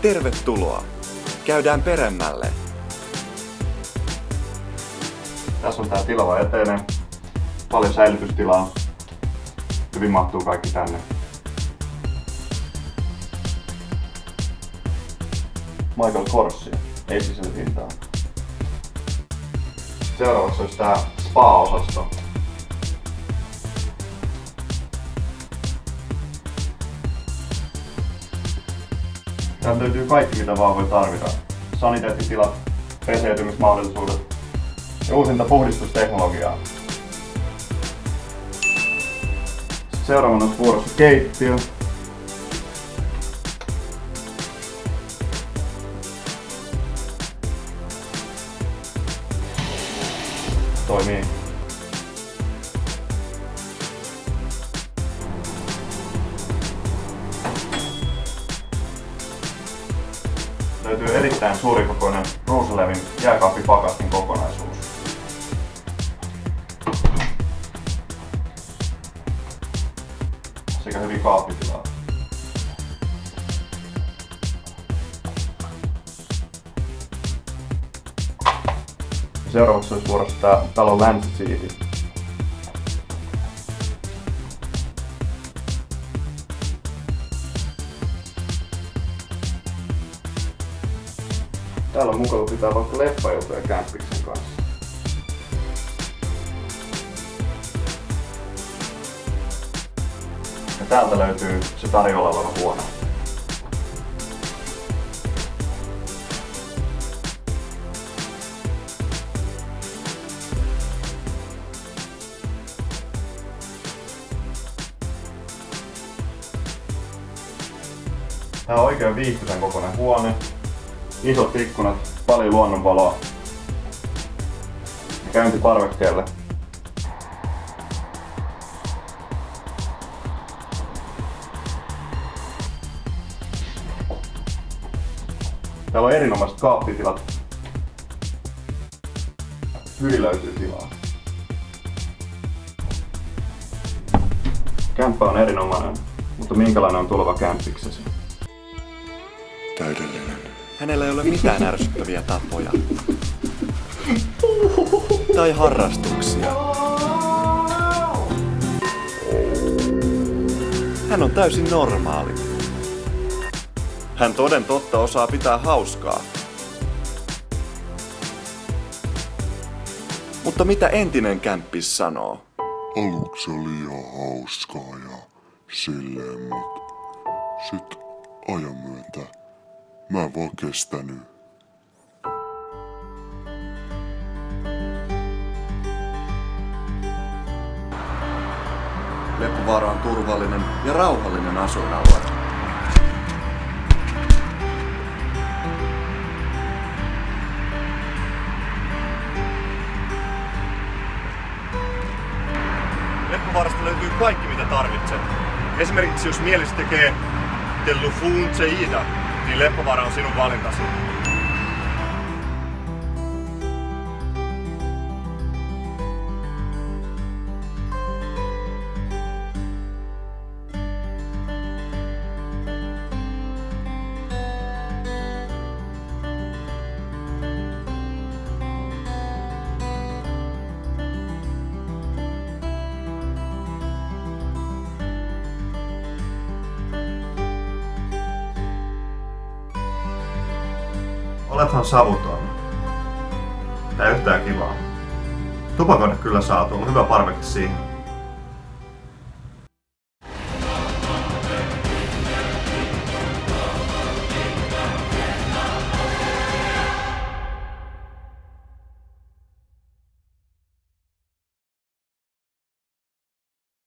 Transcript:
Tervetuloa! Käydään peremmälle. Tässä on tää tilava eteinen. Paljon säilytystilaa. Hyvin mahtuu kaikki tänne. Michael Korsia, ei sisällytintaa. Seuraavaksi olisi tää spa-osasto. Täältä löytyy kaikki mitä vaan voi tarvita. Saniteettitilat, peseytymismahdollisuudet ja uusinta puhdistusteknologiaa. Seuraavana olisi vuorossa keittiö. Toimii. Löytyy erittäin suurikokoinen Ruuselevin jääkaappipakastin kokonaisuus. Sekä hyvin kaappitilaa. Seuraavaksi olisi vuorossa tää talon länsisiiti. Täällä on mukava pitää vaikka leffailtoja kämppiksen kanssa. Ja täältä löytyy se tarjolla oleva huone. Tää on oikein viihtyisen kokoinen huone. Isot ikkunat, paljon luonnonvaloa ja käynti parvekkeelle. Täällä on erinomaiset kaappitilat. Hyvin löytyy tilaa. Kämppä on erinomainen, mutta minkälainen on tuleva kämppiksesi? Täydellinen. Hänellä ei ole mitään ärsyttäviä tapoja. Tai harrastuksia. Hän on täysin normaali. Hän toden totta osaa pitää hauskaa. Mutta mitä entinen kämppis sanoo? Aluksi oli ihan hauskaa ja silleen, mut sit ajan myötä mä en vaan kestänyt. Leppovaara on turvallinen ja rauhallinen asuinalue. Leppovaarasta löytyy kaikki mitä tarvitset. Esimerkiksi jos mielesi tekee Tellufuun Seida, niin Leppovaara on sinun valintasi. Olethan savuton. Tää yhtään kivaa. Tupakoida kyllä saa, tuolla on hyvä parveke siihen.